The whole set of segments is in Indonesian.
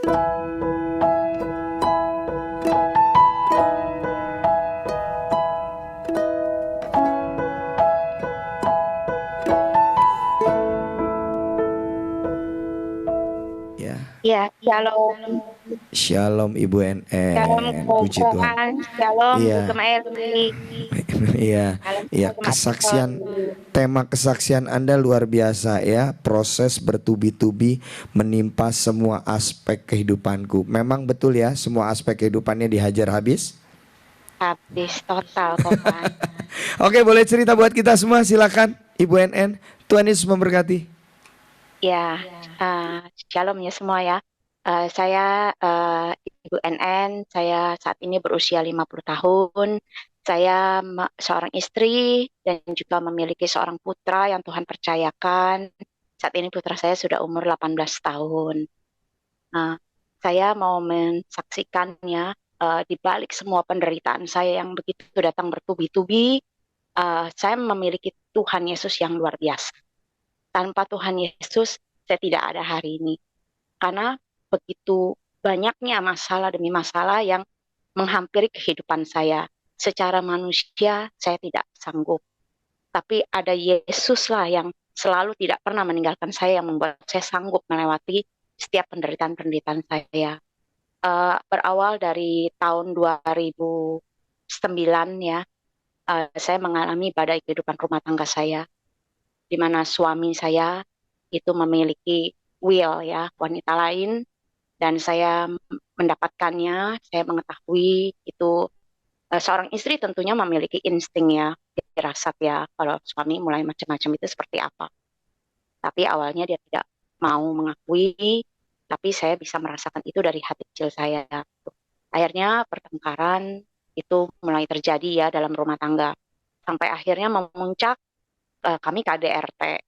Ya, Ya, shalom. Shalom Ibu Shalom NN, puji Tuhan. Tuhan. Shalom Iya, Sugema Eli. iya, Shalom iya. Sugema Kesaksian, Eli. tema kesaksian Anda luar biasa ya. Proses bertubi-tubi menimpa semua aspek kehidupanku. Memang betul ya, semua aspek kehidupannya dihajar habis. Habis total Tuhan. Oke, boleh cerita buat kita semua, silakan Ibu NN. Tuhan Yesus memberkati. Ya, shalom ya semua ya. Saya Ibu NN, saya saat ini berusia 50 tahun. Saya seorang istri dan juga memiliki seorang putra yang Tuhan percayakan. Saat ini putra saya sudah umur 18 tahun. Nah, saya mau mensaksikannya di balik semua penderitaan saya yang begitu datang bertubi-tubi, saya memiliki Tuhan Yesus yang luar biasa. Tanpa Tuhan Yesus, saya tidak ada hari ini. Karena begitu banyaknya masalah demi masalah yang menghampiri kehidupan saya. Secara manusia, saya tidak sanggup. Tapi ada Yesus lah yang selalu tidak pernah meninggalkan saya, yang membuat saya sanggup melewati setiap penderitaan-penderitaan saya. Berawal dari tahun 2009 ya, saya mengalami badai kehidupan rumah tangga saya, di mana suami saya itu memiliki will ya, wanita lain, dan saya mendapatkannya, saya mengetahui itu seorang istri tentunya memiliki insting ya, firasat ya, kalau suami mulai macam-macam itu seperti apa. Tapi awalnya dia tidak mau mengakui, tapi saya bisa merasakan itu dari hati kecil saya. Akhirnya pertengkaran itu mulai terjadi ya dalam rumah tangga. Sampai akhirnya memuncak kami KDRT.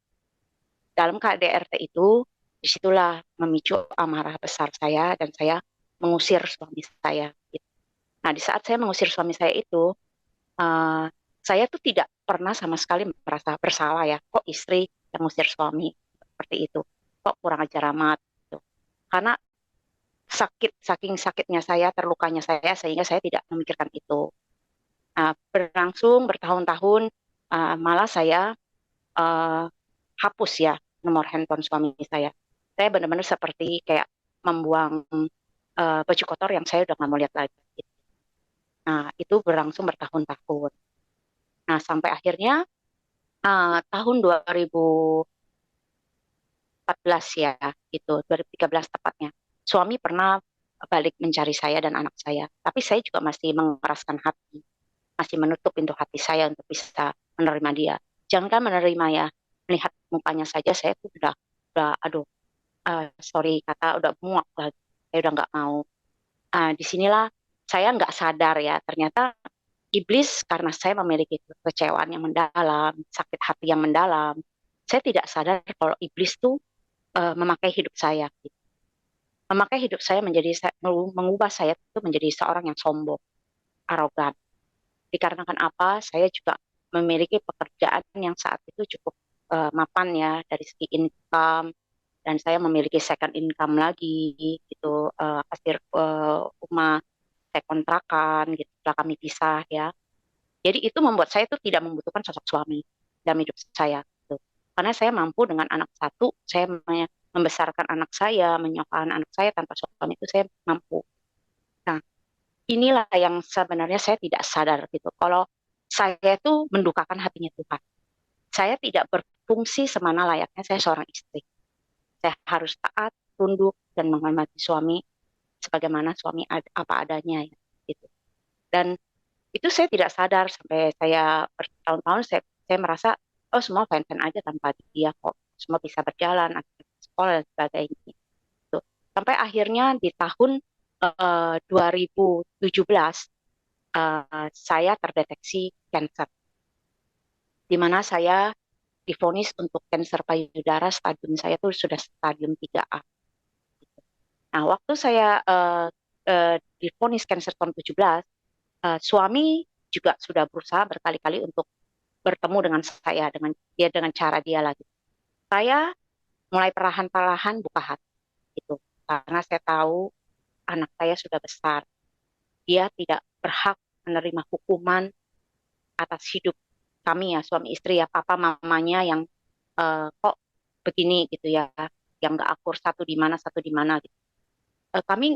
Dalam KDRT itu, disitulah memicu amarah besar saya dan saya mengusir suami saya. Nah, di saat saya mengusir suami saya itu, uh, saya tuh tidak pernah sama sekali merasa bersalah ya. Kok istri yang ngusir suami seperti itu? Kok kurang ajar amat? Gitu. Karena saking sakitnya saya, terlukanya saya, sehingga saya tidak memikirkan itu. Berlangsung bertahun-tahun, malah saya uh, hapus ya nomor handphone suami saya. Saya benar-benar seperti kayak membuang baju kotor yang saya udah nggak mau lihat lagi. Nah, itu berlangsung bertahun-tahun. Nah, sampai akhirnya tahun 2014 ya, itu 2013 tepatnya. Suami pernah balik mencari saya dan anak saya, tapi saya juga masih mengeraskan hati, masih menutup pintu hati saya untuk bisa menerima dia. Jangankan menerima ya, melihat mukanya saja saya tuh aduh, sorry kata udah muak lagi, saya udah nggak mau. Disinilah saya nggak sadar ya, ternyata iblis karena saya memiliki kekecewaan yang mendalam, sakit hati yang mendalam, saya tidak sadar kalau iblis tuh memakai hidup saya, gitu. Memakai hidup saya mengubah saya itu menjadi seorang yang sombong, arogan. Dikarenakan apa? Saya juga memiliki pekerjaan yang saat itu cukup mapan ya dari segi income, dan saya memiliki second income lagi gitu, hasil rumah saya kontrakan gitu setelah kami pisah ya. Jadi itu membuat saya tuh tidak membutuhkan sosok suami dalam hidup saya gitu. Karena saya mampu dengan anak satu, saya membesarkan anak saya, menyokokan anak saya tanpa suami itu saya mampu. Nah, inilah yang sebenarnya saya tidak sadar gitu. Kalau saya itu mendukakan hatinya Tuhan. Saya tidak berfungsi semana layaknya saya seorang istri. Saya harus taat, tunduk, dan menghormati suami sebagaimana suami apa adanya ya, gitu. Dan itu saya tidak sadar sampai saya bertahun-tahun saya merasa oh semua fine-fine aja tanpa dia kok. Semua bisa berjalan, sekolah dan sebagainya. Gitu. Sampai akhirnya di tahun 2017 saya terdeteksi kanker, di mana saya divonis untuk kanker payudara stadium saya itu sudah stadium 3A. Nah, waktu saya divonis kanker tahun 17, suami juga sudah berusaha berkali-kali untuk bertemu dengan saya dengan cara dia lagi. Saya mulai perlahan-lahan buka hati gitu. karena saya tahu anak saya sudah besar. Dia tidak berhak menerima hukuman atas hidup kami ya, suami istri ya, papa mamanya yang kok begini gitu ya, yang nggak akur satu di mana gitu. Kami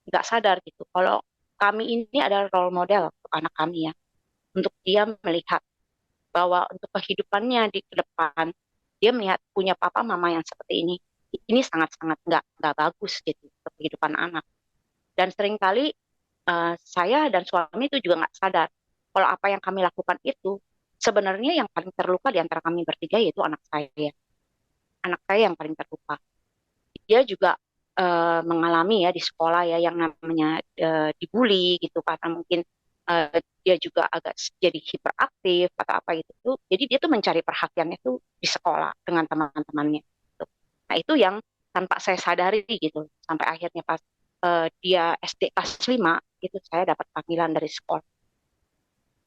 nggak sadar gitu kalau kami ini adalah role model untuk anak kami ya, untuk dia melihat bahwa untuk kehidupannya di depan dia melihat punya papa mama yang seperti ini sangat-sangat nggak bagus gitu untuk kehidupan anak. Dan seringkali saya dan suami itu juga nggak sadar kalau apa yang kami lakukan itu sebenarnya yang paling terluka di antara kami bertiga yaitu anak saya. Anak saya yang paling terluka. Dia juga mengalami ya di sekolah ya yang namanya dibully gitu karena mungkin dia juga agak jadi hiperaktif atau apa gitu. Jadi dia tuh mencari perhatiannya tuh di sekolah dengan teman-temannya. Gitu. Nah itu yang tanpa saya sadari gitu sampai akhirnya pas dia SD kelas 5 itu saya dapat panggilan dari sekolah.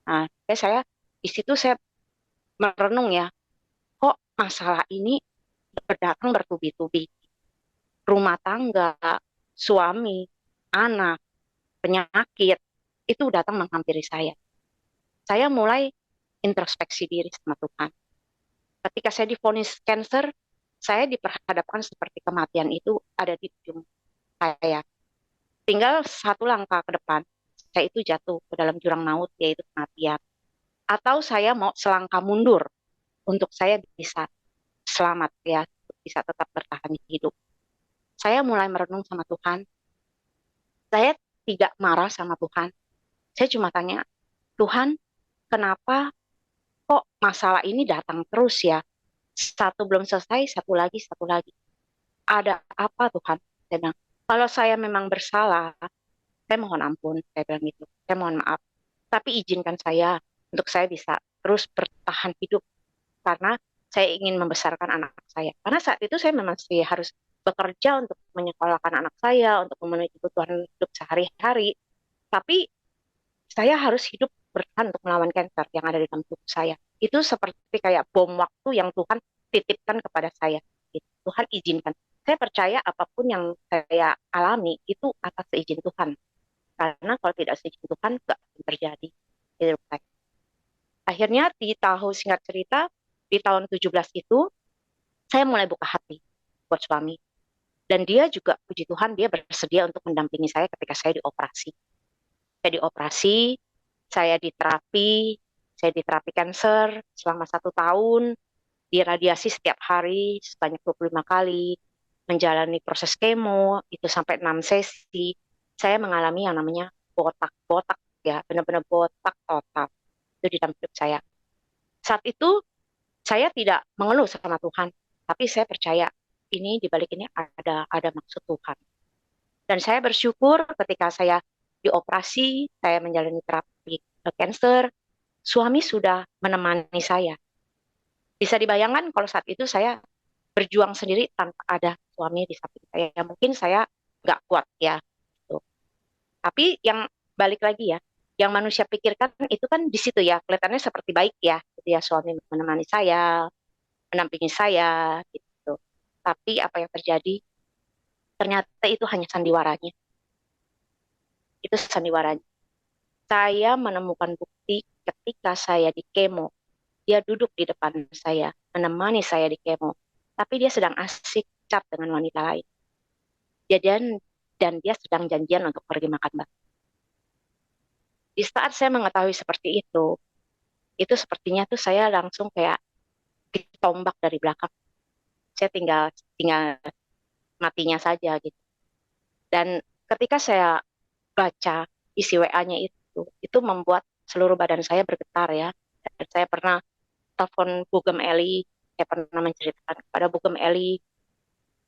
Nah, saya di situ saya merenung ya, kok masalah ini berdatang bertubi-tubi. Rumah tangga, suami, anak, penyakit, itu datang menghampiri saya. Saya mulai introspeksi diri sama Tuhan. Ketika saya divonis cancer, saya diperhadapkan seperti kematian itu ada di ujung saya. Tinggal satu langkah ke depan, saya itu jatuh ke dalam jurang maut, yaitu kematian. Atau saya mau selangkah mundur untuk saya bisa selamat ya, bisa tetap bertahan hidup. Saya mulai merenung sama Tuhan. Saya tidak marah sama Tuhan. Saya cuma tanya, Tuhan, kenapa kok masalah ini datang terus ya? Satu belum selesai, satu lagi, satu lagi. Ada apa Tuhan? Saya bilang, kalau saya memang bersalah, saya mohon ampun. Saya bilang gitu, saya mohon maaf. Tapi izinkan saya untuk saya bisa terus bertahan hidup karena saya ingin membesarkan anak saya. Karena saat itu saya memang masih harus bekerja untuk menyekolahkan anak saya, untuk memenuhi kebutuhan hidup sehari-hari. Tapi saya harus hidup bertahan untuk melawan kanker yang ada di dalam tubuh saya. Itu seperti kayak bom waktu yang Tuhan titipkan kepada saya. Gitu. Tuhan izinkan. Saya percaya apapun yang saya alami itu atas seizin Tuhan. Karena kalau tidak seizin Tuhan, nggak akan terjadi. Gitu. Akhirnya di tahun singkat cerita, di tahun 17 itu, saya mulai buka hati buat suami. Dan dia juga, puji Tuhan, dia bersedia untuk mendampingi saya ketika saya dioperasi. Saya dioperasi, saya diterapi cancer selama 1 tahun, diradiasi setiap hari sebanyak 25 kali, menjalani proses kemo, itu sampai 6 sesi. Saya mengalami yang namanya botak-botak, ya, benar-benar botak total. Itu di dalam hidup saya. Saat itu, saya tidak mengeluh sama Tuhan, tapi saya percaya ini di balik ini ada maksud Tuhan. Dan saya bersyukur ketika saya dioperasi, saya menjalani terapi cancer, suami sudah menemani saya. Bisa dibayangkan kalau saat itu saya berjuang sendiri tanpa ada suami di samping saya. Mungkin saya nggak kuat ya. Gitu. Tapi yang balik lagi ya, yang manusia pikirkan itu kan di situ ya, kelihatannya seperti baik ya, gitu ya suami menemani saya, mendampingi saya, gitu. Tapi apa yang terjadi? Ternyata itu hanya sandiwaranya. Itu sandiwaranya. Saya menemukan bukti ketika saya di kemo. Dia duduk di depan saya, menemani saya di kemo. Tapi dia sedang asik cat dengan wanita lain. Jadian dan dia sedang janjian untuk pergi makan bareng. Di saat saya mengetahui seperti itu sepertinya tuh saya langsung kayak ditombak dari belakang. Saya tinggal tinggal matinya saja gitu. Dan ketika saya baca isi WA-nya itu membuat seluruh badan saya bergetar ya. Dan saya pernah telepon Bugem Eli, saya pernah menceritakan kepada Bugem Eli,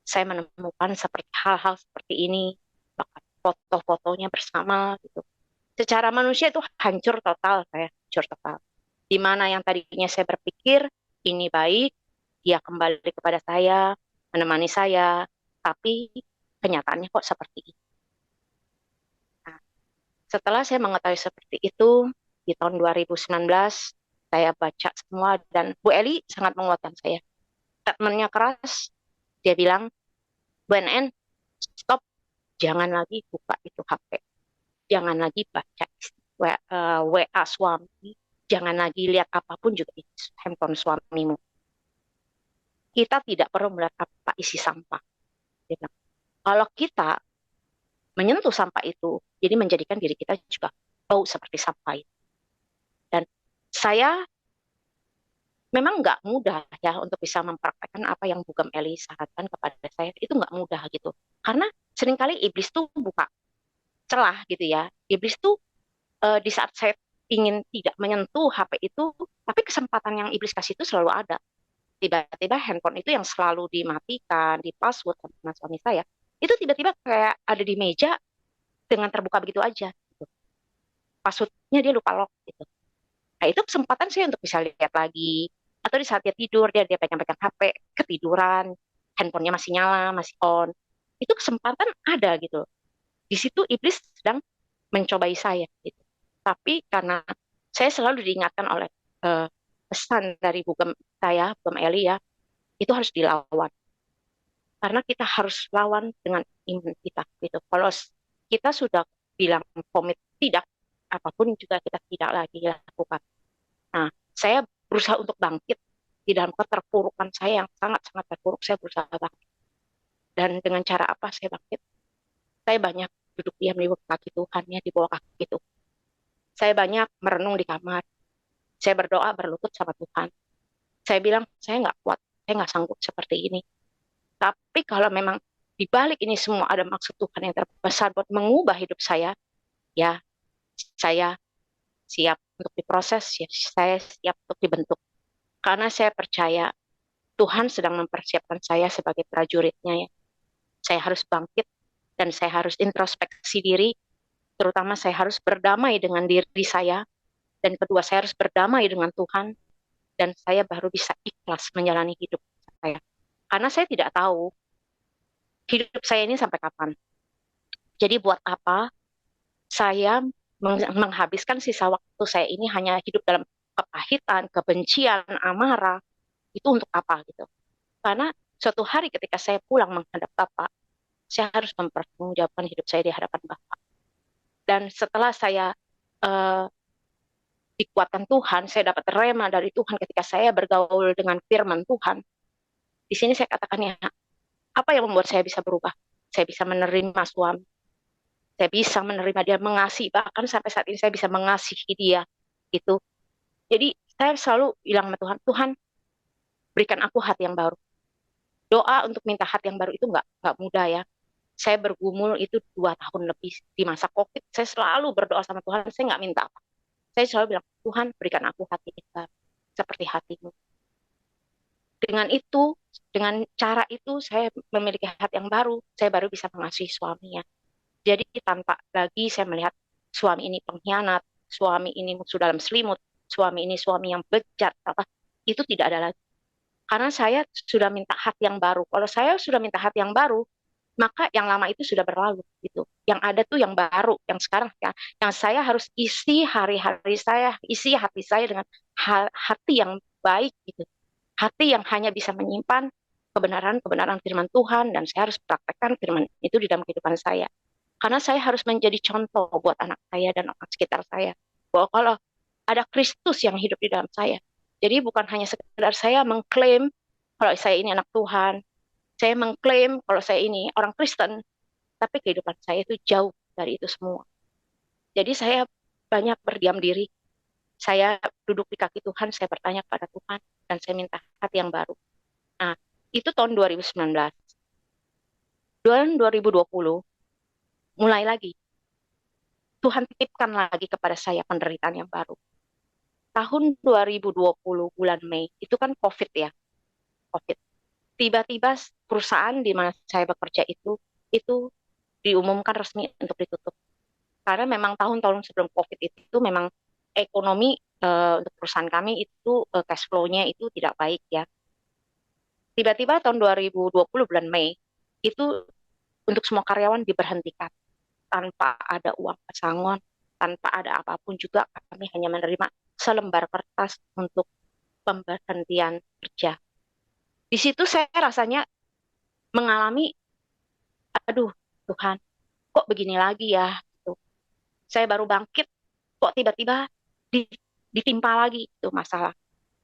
saya menemukan seperti hal-hal seperti ini, bahkan foto-fotonya bersama gitu. Secara manusia itu hancur total, saya hancur total. Di mana yang tadinya saya berpikir ini baik, dia kembali kepada saya, menemani saya, tapi kenyataannya kok seperti ini. Nah, setelah saya mengetahui seperti itu, di tahun 2019, saya baca semua dan Bu Eli sangat menguatkan saya. Statementnya keras, dia bilang, Bu NN, stop, jangan lagi buka itu HP, jangan lagi baca WA suami, jangan lagi lihat apapun juga di handphone suamimu. Kita tidak perlu melihat apa isi sampah. Dia bilang, kalau kita menyentuh sampah itu, jadi menjadikan diri kita juga bau seperti sampah itu. Dan saya memang nggak mudah ya untuk bisa mempraktekkan apa yang Bugam Eli sarankan kepada saya. Itu nggak mudah gitu. Karena seringkali iblis tuh buka celah gitu ya. Iblis tuh di saat saya ingin tidak menyentuh HP itu, tapi kesempatan yang iblis kasih itu selalu ada. Tiba-tiba handphone itu yang selalu dimatikan, di password sama suami saya, itu tiba-tiba kayak ada di meja dengan terbuka begitu aja. Gitu. Passwordnya dia lupa lock gitu. Nah itu kesempatan saya untuk bisa lihat lagi. Atau di saat dia tidur, dia pegang-pegang HP, ketiduran, handphonenya masih nyala, masih on. Itu kesempatan ada gitu. Di situ iblis sedang mencobai saya. Gitu. Tapi karena saya selalu diingatkan oleh uh, pesan dari Bugam Eli ya, itu harus dilawan. Karena kita harus lawan dengan iman kita. Gitu. Kalau kita sudah bilang komit tidak, apapun juga kita tidak lagi lakukan. Nah, saya berusaha untuk bangkit di dalam keterpurukan saya yang sangat-sangat terpuruk. Saya berusaha bangkit. Dan dengan cara apa saya bangkit? Saya banyak duduk diam di bawah kaki Tuhan, ya, di bawah kaki Tuhan. Saya banyak merenung di kamar. Saya berdoa berlutut sama Tuhan. Saya bilang, saya nggak kuat, saya nggak sanggup seperti ini. Tapi kalau memang di balik ini semua ada maksud Tuhan yang terbesar buat mengubah hidup saya, ya saya siap untuk diproses, ya, saya siap untuk dibentuk. Karena saya percaya Tuhan sedang mempersiapkan saya sebagai prajuritnya ya. Saya harus bangkit dan saya harus introspeksi diri, terutama saya harus berdamai dengan diri saya, dan kedua saya harus berdamai dengan Tuhan, dan saya baru bisa ikhlas menjalani hidup saya. Karena saya tidak tahu hidup saya ini sampai kapan. Jadi buat apa saya menghabiskan sisa waktu saya ini hanya hidup dalam kepahitan, kebencian, amarah, itu untuk apa gitu. Karena suatu hari ketika saya pulang menghadap Bapak, saya harus mempertanggungjawabkan hidup saya di hadapan Bapak. Dan setelah saya uh, dikuatkan Tuhan, saya dapat rema dari Tuhan ketika saya bergaul dengan firman Tuhan. Di sini saya katakan ya, apa yang membuat saya bisa berubah? Saya bisa menerima suami, saya bisa menerima dia, mengasihi, bahkan sampai saat ini saya bisa mengasihi dia gitu. Jadi saya selalu bilang sama Tuhan, Tuhan berikan aku hati yang baru. Doa untuk minta hati yang baru itu nggak mudah ya. Saya bergumul itu 2 tahun lebih di masa COVID. Saya selalu berdoa sama Tuhan. Saya nggak minta apa. Saya selalu bilang, Tuhan berikan aku hati yang baru seperti hatimu. Dengan itu, dengan cara itu saya memiliki hati yang baru. Saya baru bisa mengasihi suaminya. Jadi tanpa lagi saya melihat suami ini pengkhianat, suami ini musuh dalam selimut, suami ini suami yang bejat, apa itu tidak ada lagi. Karena saya sudah minta hati yang baru. Kalau saya sudah minta hati yang baru, maka yang lama itu sudah berlalu gitu. Yang ada tuh yang baru, yang sekarang ya, yang saya harus isi hari-hari saya, isi hati saya dengan hati yang baik gitu. Hati yang hanya bisa menyimpan kebenaran-kebenaran firman Tuhan, dan saya harus praktekkan firman itu di dalam kehidupan saya. Karena saya harus menjadi contoh buat anak saya dan orang sekitar saya. Bahwa kalau ada Kristus yang hidup di dalam saya. Jadi bukan hanya sekedar saya mengklaim kalau saya ini anak Tuhan, saya mengklaim kalau saya ini orang Kristen, tapi kehidupan saya itu jauh dari itu semua. Jadi saya banyak berdiam diri. Saya duduk di kaki Tuhan, saya bertanya kepada Tuhan, dan saya minta hati yang baru. Nah, itu tahun 2019. Tahun 2020, mulai lagi. Tuhan titipkan lagi kepada saya penderitaan yang baru. Tahun 2020 bulan Mei, itu kan COVID ya, COVID. Tiba-tiba perusahaan di mana saya bekerja itu diumumkan resmi untuk ditutup. Karena memang tahun-tahun sebelum COVID itu memang ekonomi untuk perusahaan kami itu cash flow-nya itu tidak baik ya. Tiba-tiba tahun 2020 bulan Mei itu untuk semua karyawan diberhentikan tanpa ada uang pesangon, tanpa ada apapun juga kami hanya menerima selembar kertas untuk pemberhentian kerja. Di situ saya rasanya mengalami aduh Tuhan, kok begini lagi ya? Gitu. Saya baru bangkit, kok tiba-tiba ditimpa lagi itu masalah.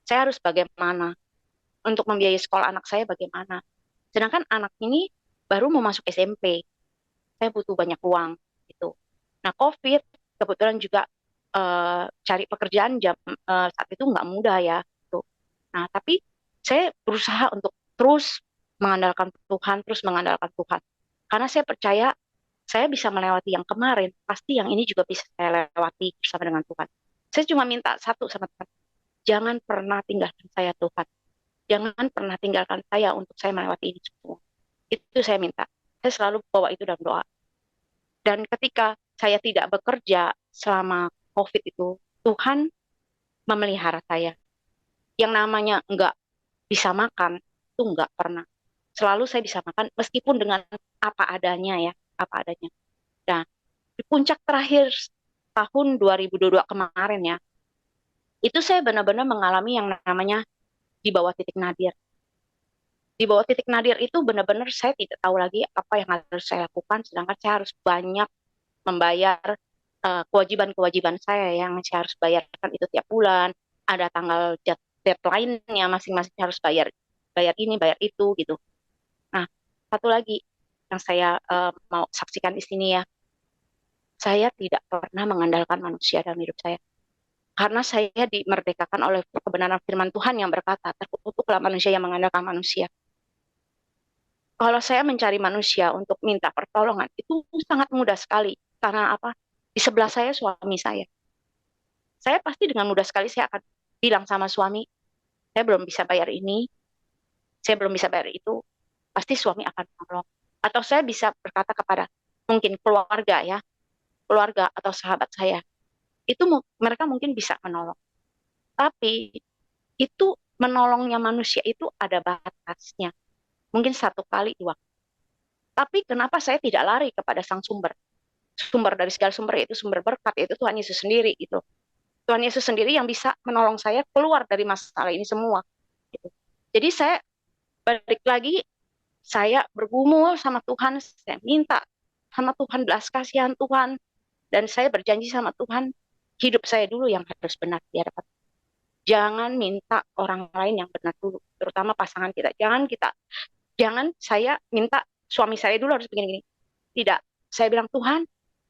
Saya harus bagaimana untuk membiayai sekolah anak saya bagaimana? Sedangkan anak ini baru mau masuk SMP, saya butuh banyak uang gitu. Nah, COVID kebetulan juga cari pekerjaan saat itu nggak mudah ya. Gitu. Nah, tapi saya berusaha untuk terus mengandalkan Tuhan, terus mengandalkan Tuhan. Karena saya percaya saya bisa melewati yang kemarin, pasti yang ini juga bisa saya lewati bersama dengan Tuhan. Saya cuma minta satu sama Tuhan, jangan pernah tinggalkan saya Tuhan. Jangan pernah tinggalkan saya untuk saya melewati ini semua. Itu saya minta. Saya selalu bawa itu dalam doa. Dan ketika saya tidak bekerja selama COVID itu, Tuhan memelihara saya. Yang namanya enggak bisa makan, itu enggak pernah. Selalu saya bisa makan meskipun dengan apa adanya ya, apa adanya. Nah, di puncak terakhir tahun 2022 kemarin ya, itu saya benar-benar mengalami yang namanya di bawah titik nadir. Di bawah titik nadir itu benar-benar saya tidak tahu lagi apa yang harus saya lakukan, sedangkan saya harus banyak membayar kewajiban-kewajiban saya yang saya harus bayarkan itu tiap bulan, ada tanggal deadline-nya masing-masing harus bayar bayar ini, bayar itu gitu. Nah, satu lagi yang saya mau saksikan di sini ya, saya tidak pernah mengandalkan manusia dalam hidup saya. Karena saya dimerdekakan oleh kebenaran firman Tuhan yang berkata, terkutuklah manusia yang mengandalkan manusia. Kalau saya mencari manusia untuk minta pertolongan, itu sangat mudah sekali. Karena apa? Di sebelah saya suami saya. Saya pasti dengan mudah sekali saya akan bilang sama suami, saya belum bisa bayar ini, saya belum bisa bayar itu. Pasti suami akan menolong. Atau saya bisa berkata kepada mungkin keluarga ya, keluarga atau sahabat saya. Itu mereka mungkin bisa menolong. Tapi itu menolongnya manusia itu ada batasnya. Mungkin satu kali dua. Tapi kenapa saya tidak lari kepada sang sumber? Sumber dari segala sumber yaitu sumber berkat, yaitu Tuhan Yesus sendiri itu. Tuhan Yesus sendiri yang bisa menolong saya keluar dari masalah ini semua. Gitu. Jadi saya balik lagi, saya bergumul sama Tuhan, saya minta sama Tuhan belas kasihan Tuhan, dan saya berjanji sama Tuhan, hidup saya dulu yang harus benar di hadapan. Jangan minta orang lain yang benar dulu, terutama pasangan kita. Jangan saya minta suami saya dulu harus begini-gini. Tidak, saya bilang Tuhan,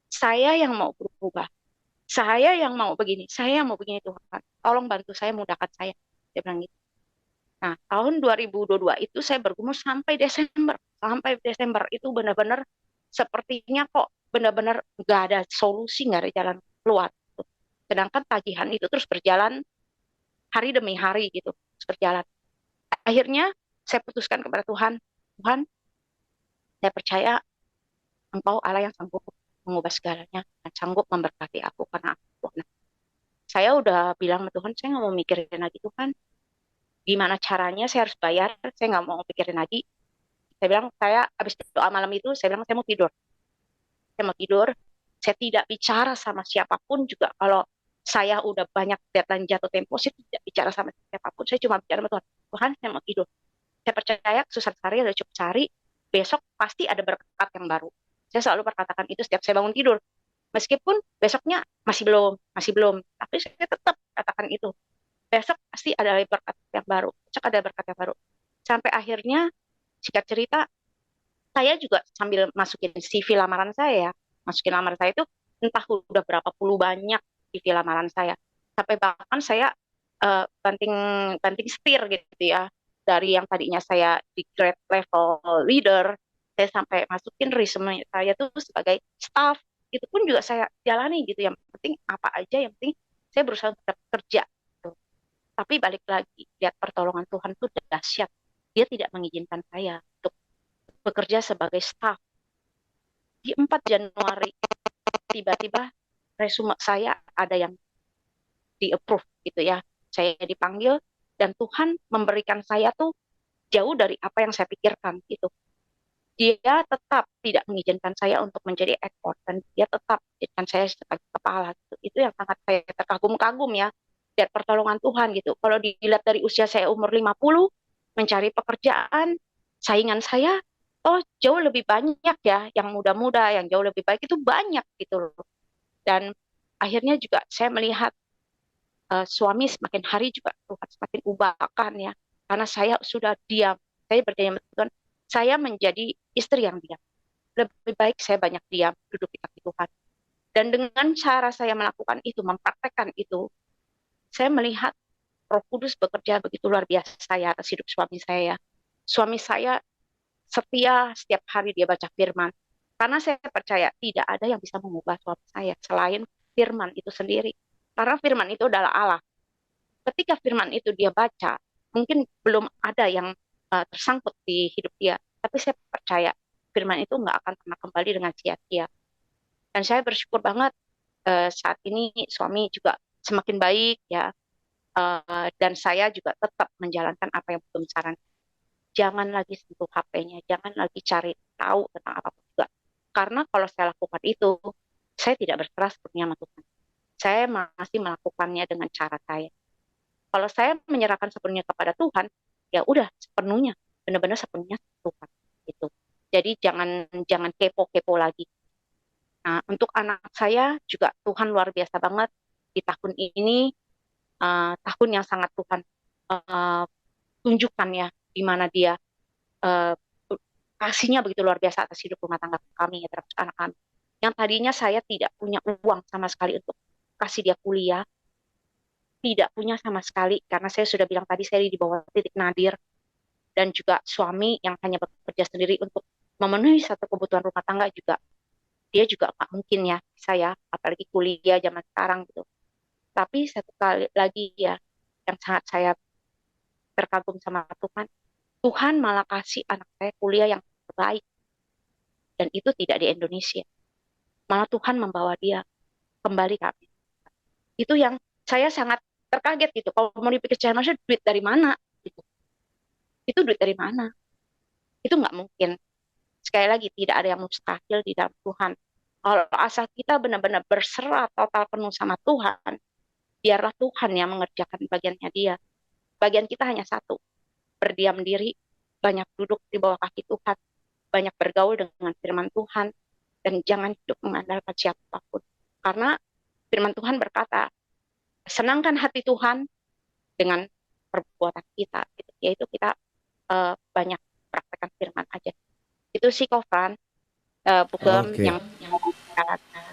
saya yang mau berubah. Saya yang mau begini, saya yang mau begini Tuhan. Tolong bantu saya, mudahkan saya. Dia bilang gitu. Nah, tahun 2022 itu saya bergumul sampai Desember. Sampai Desember itu benar-benar sepertinya kok benar-benar nggak ada solusi, nggak ada jalan keluar. Sedangkan tagihan itu terus berjalan hari demi hari gitu, terus berjalan. Akhirnya saya putuskan kepada Tuhan, Tuhan, saya percaya Engkau Allah yang sanggup mengubah segalanya dan sanggup memberkati aku karena aku anak. Saya udah bilang sama Tuhan, saya nggak mau mikirin lagi Tuhan, gimana caranya saya harus bayar, saya nggak mau pikirin lagi. Saya bilang, saya habis doa malam itu, saya bilang saya mau tidur. Saya mau tidur, saya tidak bicara sama siapapun juga. Kalau saya udah banyak deadline jatuh tempo, saya tidak bicara sama siapapun. Saya cuma bicara sama Tuhan, Tuhan saya mau tidur. Saya percaya susah cari ada cukup cari, besok pasti ada berkat yang baru. Saya selalu berkatakan itu setiap saya bangun tidur. Meskipun besoknya masih belum, tapi saya tetap katakan itu. Besok pasti ada berkat yang baru, besok ada berkat yang baru. Sampai akhirnya, singkat cerita, saya juga sambil masukin CV lamaran saya ya. Masukin lamaran saya itu entah udah berapa puluh banyak CV lamaran saya. Sampai bahkan saya banting banting setir gitu ya. Dari yang tadinya saya di grade level leader, saya sampai masukin resume saya tuh sebagai staff. Itu pun juga saya jalani gitu. Yang penting apa aja, yang penting saya berusaha untuk kerja. Gitu. Tapi balik lagi, lihat pertolongan Tuhan itu dahsyat. Dia tidak mengizinkan saya untuk bekerja sebagai staff. Di 4 Januari, tiba-tiba resume saya ada yang di-approve gitu ya. Saya dipanggil dan Tuhan memberikan saya tuh jauh dari apa yang saya pikirkan gitu. Dia tetap tidak mengizinkan saya untuk menjadi ekor dan dia tetap mengizinkan saya sebagai kepala gitu. Itu yang sangat saya terkagum-kagum ya. Lihat pertolongan Tuhan gitu. Kalau dilihat dari usia saya umur 50, mencari pekerjaan, saingan saya oh jauh lebih banyak ya, yang muda-muda, yang jauh lebih baik itu banyak gitu loh. Dan akhirnya juga saya melihat suami semakin hari juga Tuhan semakin ubahkan ya. Karena saya sudah diam, saya berdiam Tuhan, saya menjadi istri yang diam. Lebih baik saya banyak diam, duduk di kaki Tuhan. Dan dengan cara saya melakukan itu, mempraktekkan itu, saya melihat Roh Kudus bekerja begitu luar biasa ya atas hidup suami saya. Suami saya setia setiap hari dia baca firman. Karena saya percaya tidak ada yang bisa mengubah suami saya selain firman itu sendiri. Karena firman itu adalah Allah. Ketika firman itu dia baca, mungkin belum ada yang tersangkut di hidup dia. Tapi saya percaya firman itu nggak akan pernah kembali dengan sia-sia. Dan saya bersyukur banget saat ini suami juga semakin baik ya. Dan saya juga tetap menjalankan apa yang belum saran. Jangan lagi sentuh HP-nya, jangan lagi cari tahu tentang apapun juga. Karena kalau saya lakukan itu, saya tidak berserah sepenuhnya sama Tuhan. Saya masih melakukannya dengan cara saya. Kalau saya menyerahkan sepenuhnya kepada Tuhan, ya udah sepenuhnya, benar-benar sepenuhnya Tuhan. Gitu. Jadi jangan kepo-kepo lagi. Nah, untuk anak saya juga Tuhan luar biasa banget di tahun ini, tahun yang sangat Tuhan uh, tunjukkan ya, di mana dia uh, kasihnya begitu luar biasa atas hidup rumah tangga kami ya, terhadap anak kami. Yang tadinya saya tidak punya uang sama sekali untuk kasih dia kuliah, tidak punya sama sekali karena saya sudah bilang tadi saya di bawah titik nadir, dan juga suami yang hanya bekerja sendiri untuk memenuhi satu kebutuhan rumah tangga juga dia juga nggak mungkin ya saya apalagi kuliah zaman sekarang gitu. Tapi satu kali lagi ya yang sangat saya terkagum sama Tuhan, Tuhan malah kasih anak saya kuliah yang terbaik, dan itu tidak di Indonesia, malah Tuhan membawa dia kembali ke Amerika. Itu yang saya sangat terkaget gitu. Kalau mau dipikir secara manusia, duit dari mana gitu. Itu duit dari mana, itu nggak mungkin. Sekali lagi tidak ada yang mustahil di dalam Tuhan. Kalau asal kita benar-benar berserah total penuh sama Tuhan, biarlah Tuhan yang mengerjakan bagiannya dia. Bagian kita hanya satu, berdiam diri, banyak duduk di bawah kaki Tuhan, banyak bergaul dengan firman Tuhan, dan jangan hidup mengandalkan siapapun. Karena firman Tuhan berkata, senangkan hati Tuhan dengan perbuatan kita, gitu. Yaitu kita banyak praktekkan firman aja. Itu sih Kofran, Bugem Oke. yang disarankan.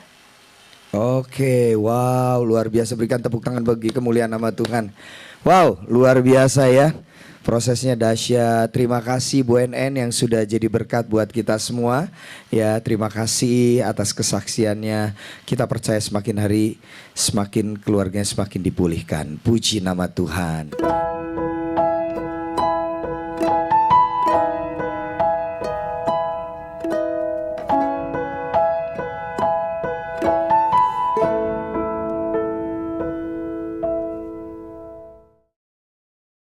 Oke, wow, luar biasa. Berikan tepuk tangan bagi kemuliaan nama Tuhan. Wow, luar biasa ya. Prosesnya dahsyat. Terima kasih Bu NN yang sudah jadi berkat buat kita semua. Ya, terima kasih atas kesaksiannya. Kita percaya semakin hari semakin keluarganya semakin dipulihkan. Puji nama Tuhan.